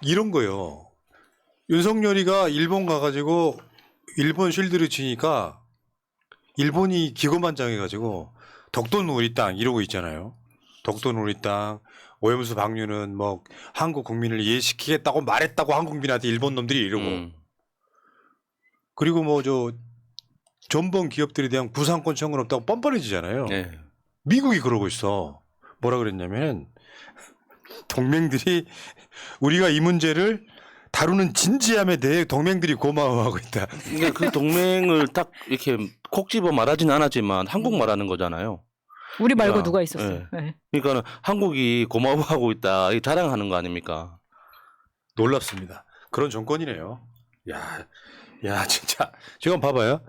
이런 거요. 윤석열이가 일본 가가지고 일본 쉴드를 치니까 일본이 기고만장해가지고 독도는 우리 땅 이러고 있잖아요. 독도는 우리 땅. 오염수 방류는 뭐 한국 국민을 이해시키겠다고 말했다고 한국 국민한테 일본 놈들이 이러고. 그리고 뭐 저 전범 기업들에 대한 구상권 청구는 없다고 뻔뻔해지잖아요. 네. 미국이 그러고 있어. 뭐라 그랬냐면 동맹들이 우리가 이 문제를 다루는 진지함에 대해 동맹들이 고마워하고 있다. 그러니까 그 동맹을 딱 이렇게 콕 집어 말하지는 않았지만 한국 말하는 거잖아요. 우리 말고 그러니까, 누가 있었어요. 예. 네. 그러니까는 한국이 고마워하고 있다, 이 자랑하는 거 아닙니까? 놀랍습니다. 그런 정권이네요. 야, 진짜. 지금 봐봐요.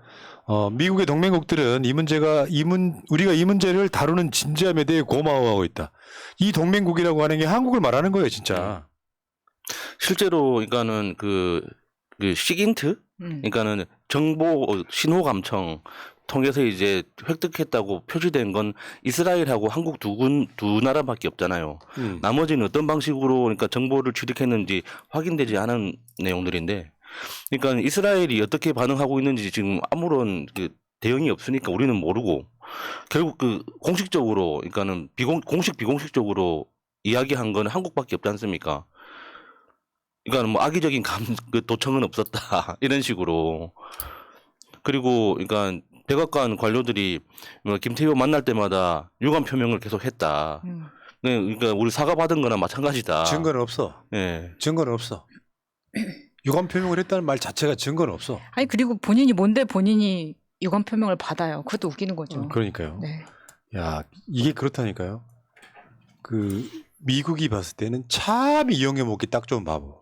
미국의 동맹국들은 우리가 이 문제를 다루는 진지함에 대해 고마워하고 있다. 이 동맹국이라고 하는 게 한국을 말하는 거예요, 진짜. 실제로 그러니까는 그 시긴트, 그러니까는 정보 신호 감청 통해서 이제 획득했다고 표시된 건 이스라엘하고 한국 두 나라밖에 없잖아요. 나머지는 어떤 방식으로 그러니까 정보를 취득했는지 확인되지 않은 내용들인데, 그러니까 이스라엘이 어떻게 반응하고 있는지 지금 아무런 그 대응이 없으니까 우리는 모르고 결국 그 공식적으로 그러니까는 비공식적으로 이야기한 건 한국밖에 없지 않습니까? 그러니까 뭐 악의적인 그 도청은 없었다 이런 식으로. 그리고 그러니까 백악관 관료들이 뭐 김태효 만날 때마다 유감 표명을 계속 했다. 그러니까 우리 사과 받은 거나 마찬가지다. 증거는 없어. 예. 증거는 없어. 유감 표명을 했다는 말 자체가 증거는 없어. 아니 그리고 본인이 뭔데 본인이 유감 표명을 받아요. 그것도 웃기는 거죠. 그러니까요. 네. 야, 이게 그렇다니까요. 그 미국이 봤을 때는 참 이용해 먹기 딱 좋은 바보.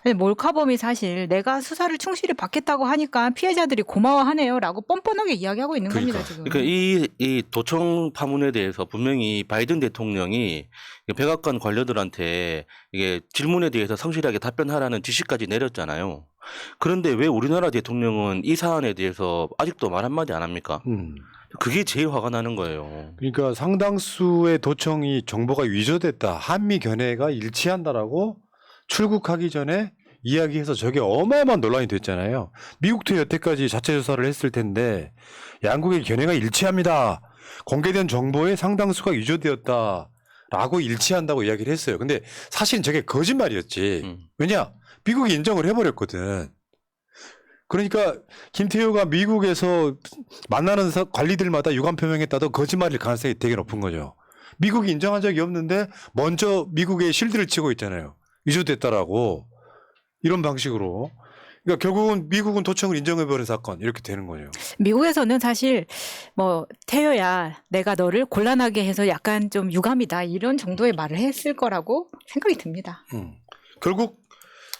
아니, 몰카범이 사실 내가 수사를 충실히 받겠다고 하니까 피해자들이 고마워하네요라고 뻔뻔하게 이야기하고 있는 겁니다 지금. 그러니까 이 도청 파문에 대해서 분명히 바이든 대통령이 백악관 관료들한테 이게 질문에 대해서 성실하게 답변하라는 지시까지 내렸잖아요. 그런데 왜 우리나라 대통령은 이 사안에 대해서 아직도 말 한마디 안 합니까? 그게 제일 화가 나는 거예요. 그러니까 상당수의 도청이 정보가 위조됐다. 한미 견해가 일치한다라고 출국하기 전에 이야기해서 저게 어마어마한 논란이 됐잖아요. 미국도 여태까지 자체 조사를 했을 텐데 양국의 견해가 일치합니다. 공개된 정보의 상당수가 위조되었다라고 일치한다고 이야기를 했어요. 근데 사실은 저게 거짓말이었지. 왜냐? 미국이 인정을 해버렸거든. 그러니까 김태효가 미국에서 만나는 관리들마다 유감 표명했다도 거짓말일 가능성이 되게 높은 거죠. 미국이 인정한 적이 없는데 먼저 미국에 실드를 치고 있잖아요. 위조됐다라고 이런 방식으로. 그러니까 결국은 미국은 도청을 인정해버린 사건 이렇게 되는 거예요. 미국에서는 사실 뭐 태효야 내가 너를 곤란하게 해서 약간 좀 유감이다 이런 정도의 말을 했을 거라고 생각이 듭니다. 결국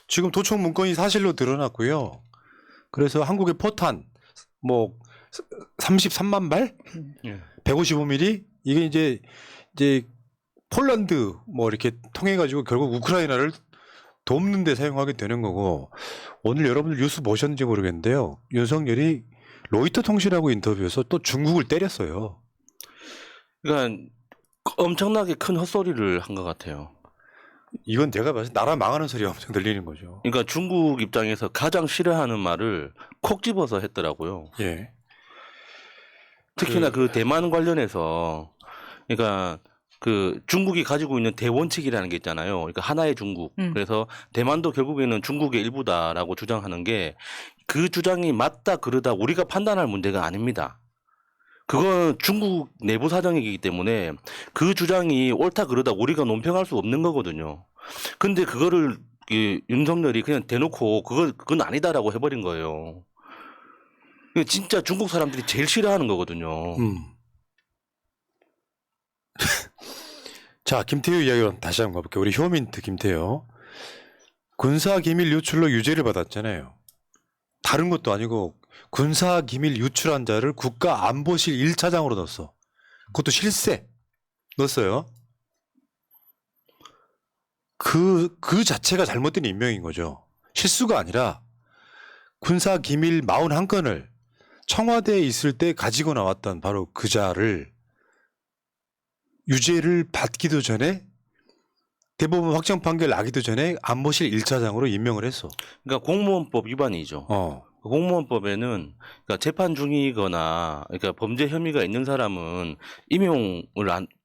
지금 도청 문건이 사실로 드러났고요. 그래서 한국의 포탄 뭐 33만 발, 155mm 이게 이제 폴란드 뭐 이렇게 통해 가지고 결국 우크라이나를 돕는 데 사용하게 되는 거고, 오늘 여러분들 뉴스 보셨는지 모르겠는데요. 윤석열이 로이터 통신하고 인터뷰에서 또 중국을 때렸어요. 그러니까 엄청나게 큰 헛소리를 한 것 같아요. 이건 제가 봤을 때 나라 망하는 소리가 엄청 들리는 거죠. 그러니까 중국 입장에서 가장 싫어하는 말을 콕 집어서 했더라고요. 예. 특히나 그 대만 관련해서 그러니까 그 중국이 가지고 있는 대원칙이라는 게 있잖아요. 그러니까 하나의 중국. 그래서 대만도 결국에는 중국의 일부다라고 주장하는 게 그 주장이 맞다 그러다 우리가 판단할 문제가 아닙니다. 그건 중국 내부 사정이기 때문에 그 주장이 옳다 그러다 우리가 논평할 수 없는 거거든요. 근데 그거를 윤석열이 그냥 대놓고 그건 아니다라고 해버린 거예요. 진짜 중국 사람들이 제일 싫어하는 거거든요. 자, 김태효 이야기로 다시 한번 가볼게요. 우리 효민트 김태효. 군사기밀 유출로 유죄를 받았잖아요. 다른 것도 아니고 군사기밀 유출한 자를 국가안보실 1차장으로 넣었어. 그것도 실세 넣었어요. 그 자체가 잘못된 임명인 거죠. 실수가 아니라 군사기밀 41건을 청와대에 있을 때 가지고 나왔던 바로 그 자를 유죄를 받기도 전에 대법원 확정 판결 나기도 전에 안보실 1차장으로 임명을 했어. 그러니까 공무원법 위반이죠. 공무원법에는 그러니까 재판 중이거나 그러니까 범죄 혐의가 있는 사람은 임용을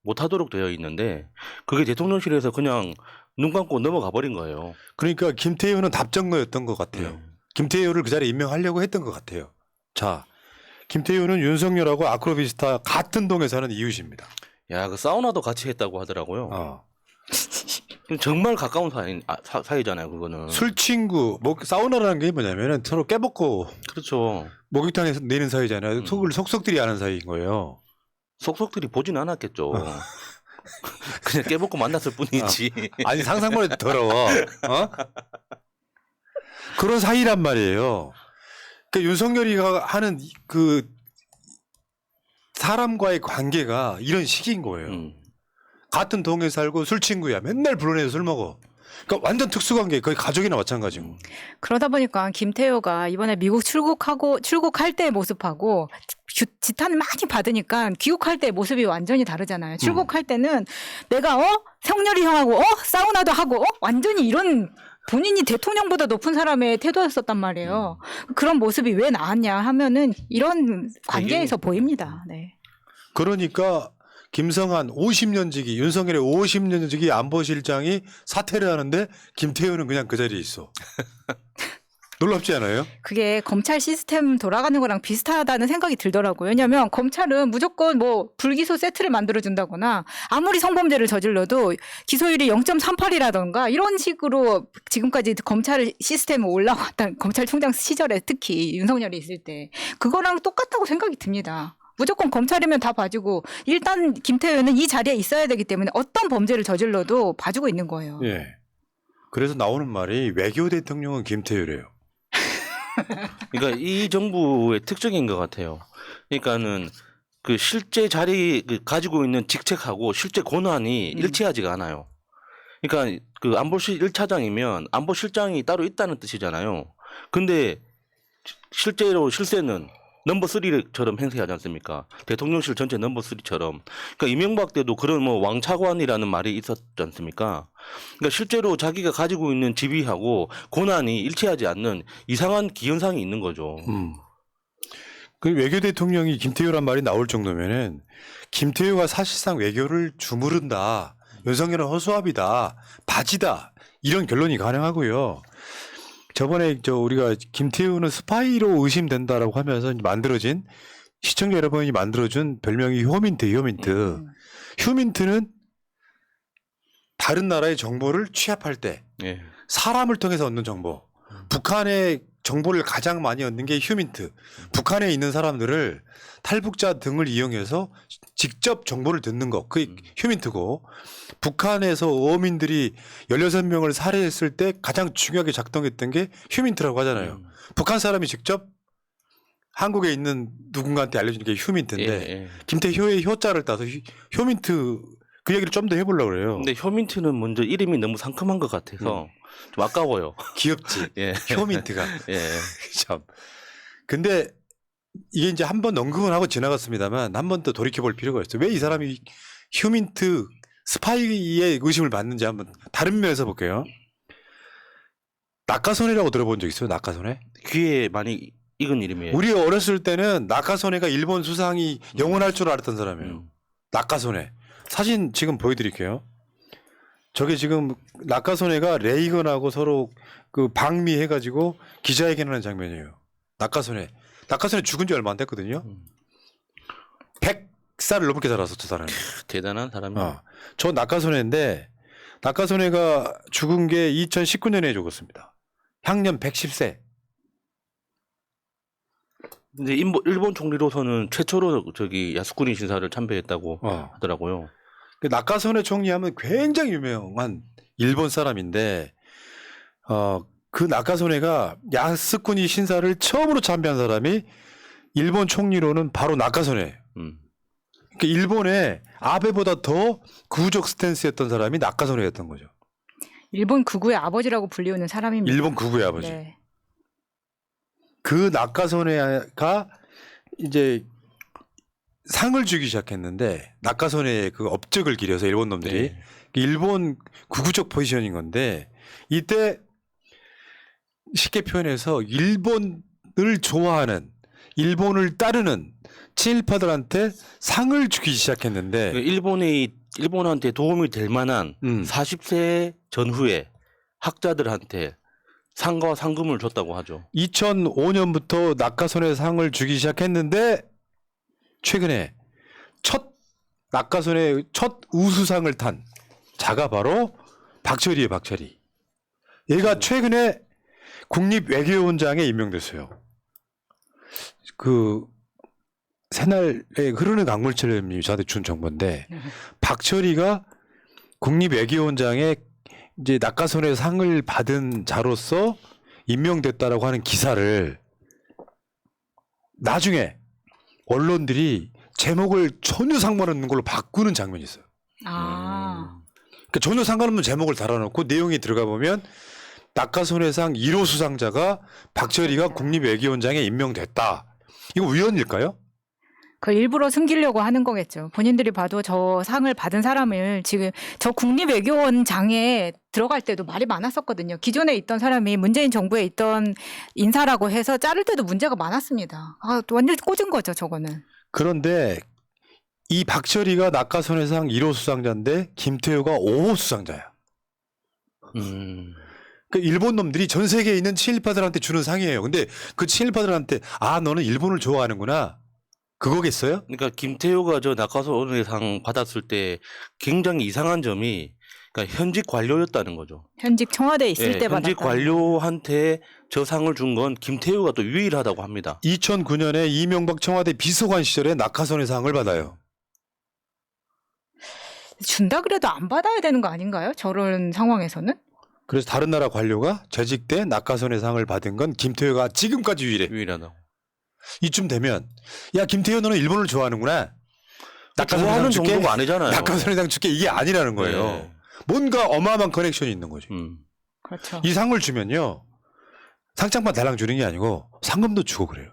못하도록 되어 있는데 그게 대통령실에서 그냥 눈 감고 넘어가 버린 거예요. 그러니까 김태효는 답정너였던 것 같아요. 김태효를 그 자리에 임명하려고 했던 것 같아요. 자, 김태효는 윤석열하고 아크로비스타 같은 동에 사는 이웃입니다. 야, 그 사우나도 같이 했다고 하더라고요. 정말 가까운 사이잖아요, 그거는. 술 친구, 사우나라는 게 뭐냐면은 서로 깨먹고 그렇죠. 목욕탕에서 내는 사이잖아요. 속을 속속들이 아는 사이인 거예요. 속속들이 보진 않았겠죠. 그냥 깨먹고 만났을 뿐이지. 아니 상상만 해도 더러워. 그런 사이란 말이에요. 그러니까 윤석열이가 하는 그 사람과의 관계가 이런 식인 거예요. 같은 동에 살고 술 친구야. 맨날 불러내서 술 먹어. 그러니까 완전 특수관계. 거의 가족이나 마찬가지고. 그러다 보니까 김태효가 이번에 미국 출국할 때의 모습하고 지탄을 많이 받으니까 귀국할 때의 모습이 완전히 다르잖아요. 출국할 때는 내가 성렬이 형하고 사우나도 하고 완전히 이런 본인이 대통령보다 높은 사람의 태도였었단 말이에요. 그런 모습이 왜 나왔냐 하면은 이런 관계에서 보입니다. 네. 그러니까 김성한 50년지기 윤석열의 50년지기 안보실장이 사퇴를 하는데 김태효는 그냥 그 자리에 있어. 놀랍지 않아요? 그게 검찰 시스템 돌아가는 거랑 비슷하다는 생각이 들더라고요. 왜냐하면 검찰은 무조건 뭐 불기소 세트를 만들어준다거나 아무리 성범죄를 저질러도 기소율이 0.38이라던가 이런 식으로 지금까지 검찰 시스템에 올라왔던 검찰총장 시절에 특히 윤석열이 있을 때 그거랑 똑같다고 생각이 듭니다. 무조건 검찰이면 다 봐주고 일단 김태효는 이 자리에 있어야 되기 때문에 어떤 범죄를 저질러도 봐주고 있는 거예요. 예. 그래서 나오는 말이 외교 대통령은 김태효래요. 그러니까 이 정부의 특징인 것 같아요. 그러니까는 그 실제 가지고 있는 직책하고 실제 권한이 일치하지가 않아요. 그러니까 그 안보실 1차장이면 안보실장이 따로 있다는 뜻이잖아요. 근데 실제로 실세는 넘버 3처럼 행세하지 않습니까? 대통령실 전체 넘버 3처럼. 그러니까 이명박 때도 그런 뭐 왕차관이라는 말이 있었지 않습니까? 그러니까 실제로 자기가 가지고 있는 지위하고 권한이 일치하지 않는 이상한 기현상이 있는 거죠. 그 외교 대통령이 김태효란 말이 나올 정도면은 김태효가 사실상 외교를 주무른다. 윤석열은 허수아비다. 바지다. 이런 결론이 가능하고요. 저번에 우리가 김태우는 스파이로 의심된다라고 하면서 만들어진 시청자 여러분이 만들어준 별명이 휴민트. 휴민트는 다른 나라의 정보를 취합할 때 사람을 통해서 얻는 정보. 북한의 정보를 가장 많이 얻는 게 휴민트. 북한에 있는 사람들을 탈북자 등을 이용해서 직접 정보를 듣는 거. 그게 휴민트고 북한에서 어민들이 16명을 살해했을 때 가장 중요하게 작동했던 게 휴민트라고 하잖아요. 북한 사람이 직접 한국에 있는 누군가한테 알려주는 게 휴민트인데 김태효의 효자를 따서 효민트 그 얘기를 좀 더 해보려고 그래요. 근데 효민트는 먼저 이름이 너무 상큼한 것 같아서 좀 아까워요. 귀엽지. 효민트가. 참. 근데 이게 이제 한 번 언급은 하고 지나갔습니다만 한 번 더 돌이켜볼 필요가 있어요. 왜 이 사람이 휴민트 스파이의 의심을 받는지 한번 다른 면에서 볼게요. 낙하손해라고 들어본 적 있어요? 낙하손해? 귀에 많이 익은 이름이에요. 우리 어렸을 때는 낙하손해가 일본 수상이 영원할 줄 알았던 사람이에요. 낙하손해. 사진 지금 보여드릴게요. 저게 지금 낙하손해가 레이건하고 서로 그 방미해가지고 기자회견하는 장면이에요. 낙하손해. 낙하손해 죽은 지 얼마 안 됐거든요. 100살을 넘게 살았어, 저 사람이. 대단한 사람이에요. 저 낙하손해인데 낙하손해가 죽은 게 2019년에 죽었습니다. 향년 110세. 근데 일본 총리로서는 최초로 야스쿠니 신사를 참배했다고 하더라고요. 낙하손해 총리하면 굉장히 유명한 일본 사람인데 그 낙하손해가 야스쿠니 신사를 처음으로 참배한 사람이 일본 총리로는 바로 낙하손해. 그러니까 일본의 아베보다 더 구적 스탠스였던 사람이 낙하손해였던 거죠. 일본 극우의 아버지라고 불리우는 사람입니다. 일본 극우의 아버지. 네. 그 낙하손해가 이제 상을 주기 시작했는데 낙하선의 그 업적을 기려서 일본 놈들이 네. 일본 구구적 포지션인 건데 이때 쉽게 표현해서 일본을 좋아하는 일본을 따르는 친일파들한테 상을 주기 시작했는데 일본한테 도움이 될 만한 40세 전후에 학자들한테 상과 상금을 줬다고 하죠. 2005년부터 낙하선의 상을 주기 시작했는데 최근에 낙하선의 첫 우수상을 탄 자가 바로 박철희예요. 박철희. 얘가 최근에 국립외교원장에 임명됐어요. 그 새날에 흐르는 강물처럼이 저한테 준 정보인데 박철희가 국립외교원장에 이제 낙하선의 상을 받은 자로서 임명됐다라고 하는 기사를 나중에 언론들이 제목을 전혀 상관없는 걸로 바꾸는 장면이 있어요. 아. 그러니까 전혀 상관없는 제목을 달아놓고 내용이 들어가 보면 낙하선의 상 1호 수상자가 박철희가 국립외교원장에 임명됐다. 이거 우연일까요? 그 일부러 숨기려고 하는 거겠죠. 본인들이 봐도 저 상을 받은 사람을 지금 저 국립외교원장에 들어갈 때도 말이 많았었거든요. 기존에 있던 사람이 문재인 정부에 있던 인사라고 해서 자를 때도 문제가 많았습니다. 아, 완전 꽂은 거죠, 저거는. 그런데 이 박철희가 낙하선의 상 1호 수상자인데 김태효가 5호 수상자야. 그 일본 놈들이 전 세계에 있는 친일파들한테 주는 상이에요. 근데 그 친일파들한테 아 너는 일본을 좋아하는구나. 그거겠어요? 그러니까 김태효가 저 낙하선의 상 받았을 때 굉장히 이상한 점이 그러니까 현직 관료였다는 거죠. 현직 청와대에 있을 예, 때 현직 받았다. 관료한테 저 상을 준 건 김태효가 또 유일하다고 합니다. 2009년에 이명박 청와대 비서관 시절에 낙하선의 상을 받아요. 준다 그래도 안 받아야 되는 거 아닌가요? 저런 상황에서는? 그래서 다른 나라 관료가 재직 때 낙하선의 상을 받은 건 김태효가 지금까지 유일해. 유일하다고. 이쯤 되면 야 김태효 너는 일본을 좋아하는구나. 낙하선의 좋아하는 상 줄게. 정도가 아니잖아요. 낙하선의 상 줄게 이게 아니라는 거예요. 네. 뭔가 어마어마한 커넥션이 있는 거지. 그렇죠. 이 상을 주면요. 상장만 달랑 주는 게 아니고 상금도 주고 그래요.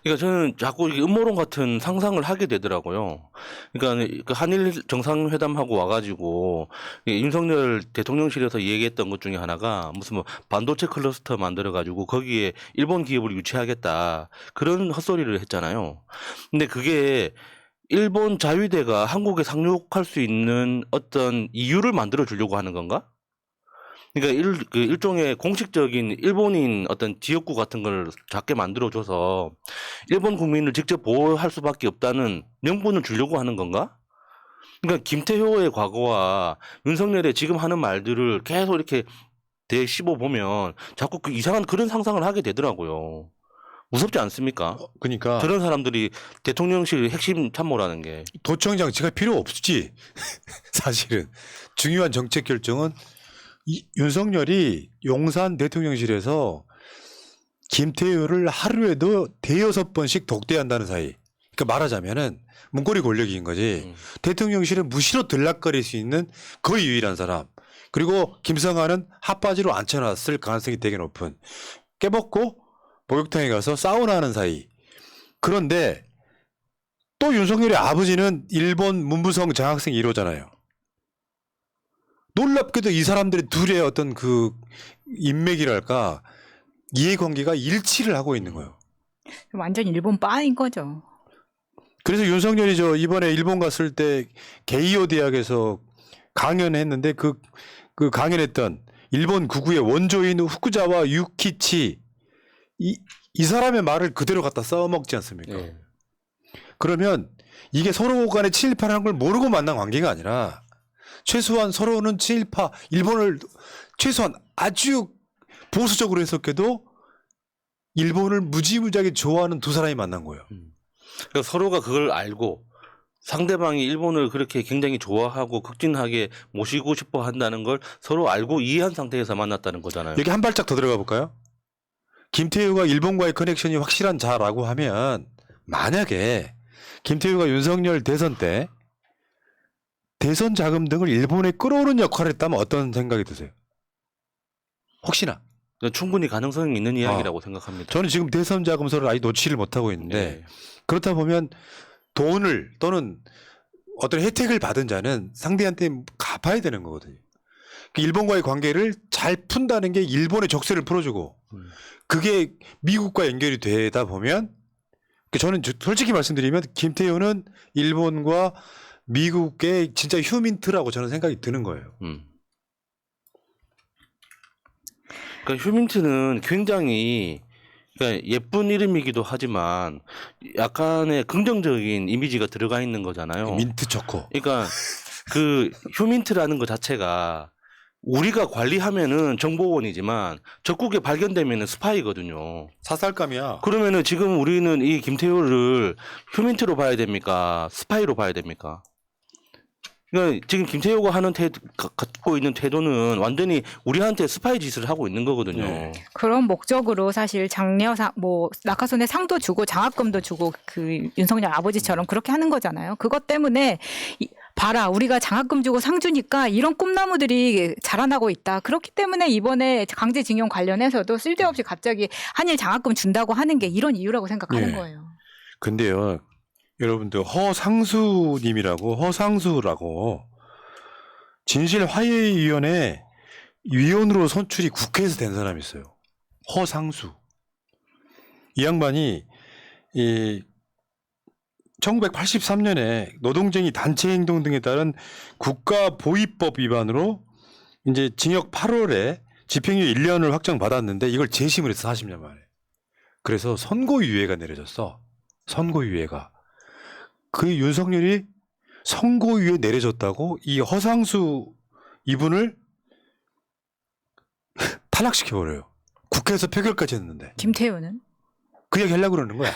그러니까 저는 자꾸 이게 음모론 같은 상상을 하게 되더라고요. 그러니까 그 한일 정상회담하고 와가지고 이 윤석열 대통령실에서 얘기했던 것 중에 하나가 무슨 뭐 반도체 클러스터 만들어가지고 거기에 일본 기업을 유치하겠다 그런 헛소리를 했잖아요. 근데 그게 일본 자위대가 한국에 상륙할 수 있는 어떤 이유를 만들어 주려고 하는 건가? 그러니까 일종의 공식적인 일본인 어떤 지역구 같은 걸 작게 만들어줘서 일본 국민을 직접 보호할 수밖에 없다는 명분을 주려고 하는 건가? 그러니까 김태효의 과거와 윤석열의 지금 하는 말들을 계속 이렇게 대씹어 보면 자꾸 그 이상한 그런 상상을 하게 되더라고요. 무섭지 않습니까? 그러니까 저런 사람들이 대통령실 핵심 참모라는 게. 도청 장치가 필요 없지. 사실은 중요한 정책 결정은 윤석열이 용산 대통령실에서 김태효를 하루에도 5-6번씩 독대한다는 사이. 그러니까 말하자면은 문고리 권력인 거지. 대통령실에 무시로 들락거릴 수 있는 거의 유일한 사람. 그리고 김성환은 핫바지로 앉혀놨을 가능성이 되게 높은. 깨먹고 목욕탕에 가서 사우나하는 사이. 그런데 또 윤석열의 아버지는 일본 문부성 장학생 1호잖아요. 놀랍게도 이 사람들의 둘의 어떤 그 인맥이랄까 이해관계가 일치를 하고 있는 거예요. 완전 일본 빠인 거죠. 그래서 윤석열이 이번에 일본 갔을 때 게이오 대학에서 강연했는데 그 강연했던 일본 구구의 원조인 후쿠자와 유키치 이 사람의 말을 그대로 갖다 써먹지 않습니까? 네. 그러면 이게 서로 간에 친일파라는 걸 모르고 만난 관계가 아니라 최소한 서로는 친일파 일본을 최소한 아주 보수적으로 해석해도 일본을 무지무지하게 좋아하는 두 사람이 만난 거예요. 그러니까 서로가 그걸 알고 상대방이 일본을 그렇게 굉장히 좋아하고 극진하게 모시고 싶어 한다는 걸 서로 알고 이해한 상태에서 만났다는 거잖아요. 여기 한 발짝 더 들어가 볼까요? 김태효가 일본과의 커넥션이 확실한 자라고 하면 만약에 김태효가 윤석열 대선 때 대선 자금 등을 일본에 끌어오는 역할을 했다면 어떤 생각이 드세요? 혹시나 충분히 가능성이 있는 이야기라고 생각합니다. 저는 지금 대선 자금서를 아직 놓지를 못하고 있는데 네. 그렇다 보면 돈을 또는 어떤 혜택을 받은 자는 상대한테 갚아야 되는 거거든요. 그 일본과의 관계를 잘 푼다는 게 일본의 적세를 풀어주고 그게 미국과 연결이 되다 보면 저는 솔직히 말씀드리면 김태효는 일본과 미국의 진짜 휴민트라고 저는 생각이 드는 거예요. 그러니까 휴민트는 굉장히 그러니까 예쁜 이름이기도 하지만 약간의 긍정적인 이미지가 들어가 있는 거잖아요. 민트 초코. 그러니까 그 휴민트라는 것 자체가 우리가 관리하면은 정보원이지만 적국에 발견되면은 스파이거든요. 사살감이야. 그러면은 지금 우리는 이 김태효를 휴민트로 봐야 됩니까? 스파이로 봐야 됩니까? 그러니까 지금 김태효가 갖고 있는 태도는 완전히 우리한테 스파이 짓을 하고 있는 거거든요. 네. 그런 목적으로 사실 장려상 뭐 낙하손에 상도 주고 장학금도 주고 그 윤석열 아버지처럼 그렇게 하는 거잖아요. 그것 때문에 봐라 우리가 장학금 주고 상 주니까 이런 꿈나무들이 자라나고 있다. 그렇기 때문에 이번에 강제징용 관련해서도 쓸데없이 갑자기 한일 장학금 준다고 하는 게 이런 이유라고 생각하는 네. 거예요. 근데요, 여러분들 허상수라고 진실화해위원회 위원으로 선출이 국회에서 된 사람이 있어요. 허상수. 이 양반이 1983년에 노동쟁이 단체 행동 등에 따른 국가보위법 위반으로 이제 징역 8월에 집행유예 1년을 확정받았는데 이걸 재심을 했어 40년 만에. 그래서 선고유예가 내려졌어. 선고유예가. 그 윤석열이 선고유예 내려졌다고 이 허상수 이분을 탈락시켜버려요. 국회에서 표결까지 했는데. 김태효는? 그 얘기 하려고 그러는 거야.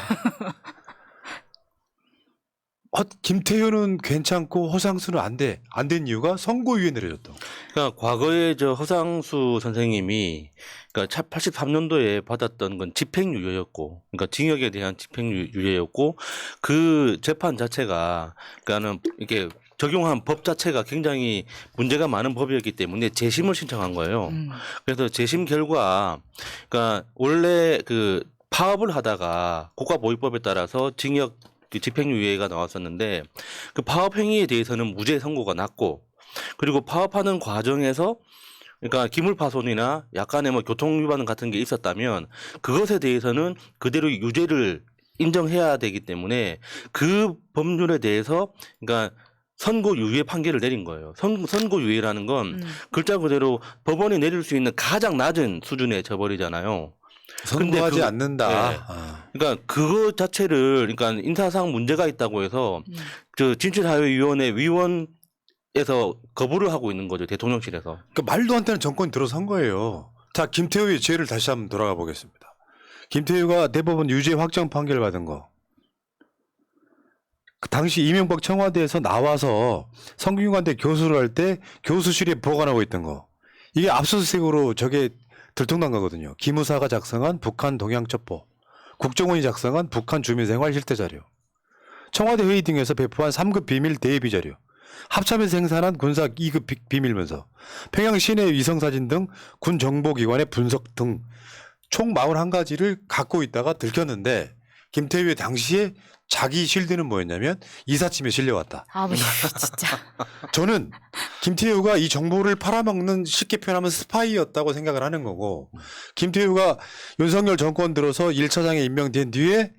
김태효는 괜찮고 허상수는 안 돼. 안 된 이유가 선고유예 내려졌다고. 그러니까 과거에 저 허상수 선생님이 그러니까 83년도에 받았던 건 집행유예였고, 그러니까 징역에 대한 집행유예였고, 그 재판 자체가 그러니까는 이게 적용한 법 자체가 굉장히 문제가 많은 법이었기 때문에 재심을 신청한 거예요. 그래서 재심 결과, 그러니까 원래 그 파업을 하다가 국가보위법에 따라서 징역 집행유예가 나왔었는데 그 파업 행위에 대해서는 무죄 선고가 났고 그리고 파업하는 과정에서 그러니까 기물파손이나 약간의 뭐 교통위반 같은 게 있었다면 그것에 대해서는 그대로 유죄를 인정해야 되기 때문에 그 법률에 대해서 그러니까 선고유예 판결을 내린 거예요. 선고유예라는 건 글자 그대로 법원이 내릴 수 있는 가장 낮은 수준에 져버리잖아요. 선고하지 않는다. 네. 그러니까 그거 자체를 그러니까 인사상 문제가 있다고 해서 저 진실사회위원회 위원에서 거부를 하고 있는 거죠. 대통령실에서. 그러니까 말도 안 되는 정권이 들어선 거예요. 자, 김태효의 죄를 다시 한번 돌아가 보겠습니다. 김태효가 대법원 유죄 확정 판결을 받은 거. 그 당시 이명박 청와대에서 나와서 성균관대 교수를 할 때 교수실에 보관하고 있던 거. 이게 압수수색으로 저게 들통난 거거든요. 기무사가 작성한 북한 동향첩보, 국정원이 작성한 북한 주민생활 실태자료, 청와대 회의 등에서 배포한 3급 비밀 대비 자료, 합참에서 생산한 군사 2급 비밀문서, 평양 시내 위성사진 등 군 정보기관의 분석 등 총 41가지를 갖고 있다가 들켰는데 김태효의 당시에 자기 실드는 뭐였냐면 이삿짐에 실려왔다. 아, 진짜. 저는 김태효가 이 정보를 팔아먹는 쉽게 표현하면 스파이였다고 생각을 하는 거고 김태효가 윤석열 정권 들어서 1차장에 임명된 뒤에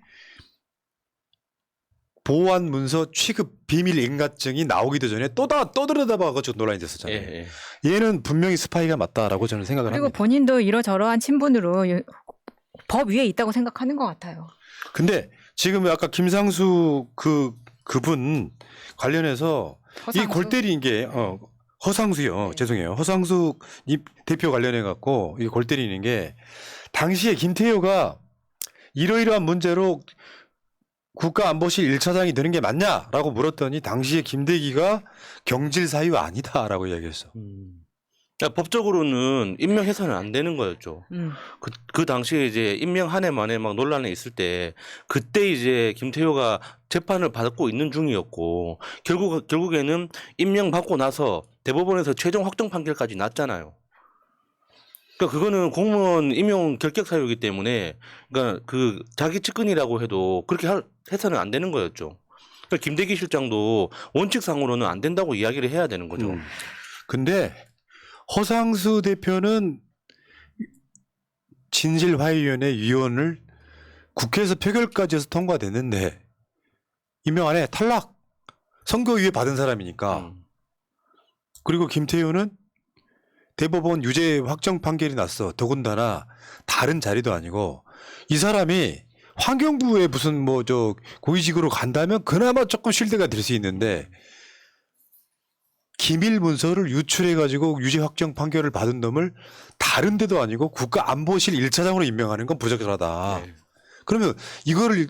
보안 문서 취급 비밀 인가증이 나오기도 전에 또 들여다봐가지고 논란이 됐었잖아요. 예. 얘는 분명히 스파이가 맞다라고 저는 생각을 그리고 합니다. 본인도 이러저러한 친분으로 법 위에 있다고 생각하는 것 같아요. 근데 지금 아까 김상수 그분 관련해서 이 골 때린 게 허상수요. 네. 죄송해요. 허상수 대표 관련해 갖고 이 골 때리는 게 당시에 김태효가 이러이러한 문제로 국가안보실 1차장이 되는 게 맞냐라고 물었더니 당시에 김대기가 경질 사유 아니다라고 이야기했어. 그러니까 법적으로는 임명해서는 안 되는 거였죠. 그 당시에 이제 임명 한 해 만에 막 논란이 있을 때 그때 이제 김태효가 재판을 받고 있는 중이었고 결국에는 임명 받고 나서 대법원에서 최종 확정 판결까지 났잖아요. 그러니까 그거는 공무원 임용 결격 사유이기 때문에 그러니까 그 자기 측근이라고 해도 그렇게 해서는 안 되는 거였죠. 그러니까 김대기 실장도 원칙상으로는 안 된다고 이야기를 해야 되는 거죠. 근데 허상수 대표는 진실화해위원회 위원을 국회에서 표결까지 해서 통과됐는데 임명 안에 탈락. 선거유예 받은 사람이니까. 그리고 김태효는 대법원 유죄 확정 판결이 났어. 더군다나 다른 자리도 아니고 이 사람이 환경부에 무슨 뭐 저 고위직으로 간다면 그나마 조금 쉴드가 될 수 있는데 기밀 문서를 유출해 가지고 유죄 확정 판결을 받은 놈을 다른 데도 아니고 국가안보실 1차장으로 임명하는 건 부적절하다. 네. 그러면 이거를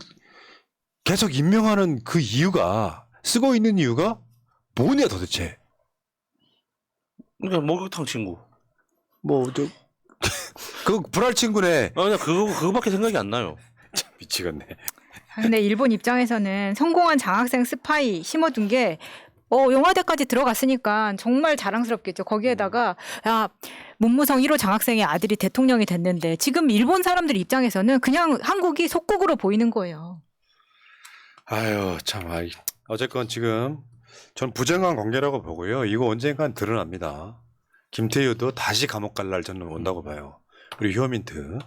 계속 임명하는 그 이유가 쓰고 있는 이유가 뭐냐 도대체. 그러니까 목욕탕 친구. 뭐 저 그 불알 친구네. 그냥 그거밖에 생각이 안 나요. 참 미치겠네. 근데 일본 입장에서는 성공한 장학생 스파이 심어둔 게 영화대까지 들어갔으니까 정말 자랑스럽겠죠. 거기에다가 야 문무성 1호 장학생의 아들이 대통령이 됐는데 지금 일본 사람들 입장에서는 그냥 한국이 속국으로 보이는 거예요. 아유 참 어쨌건 지금 전 부정한 관계라고 보고요. 이거 언젠간 드러납니다. 김태효도 다시 감옥 갈 날 저는 온다고 봐요. 그리고 휴어민트.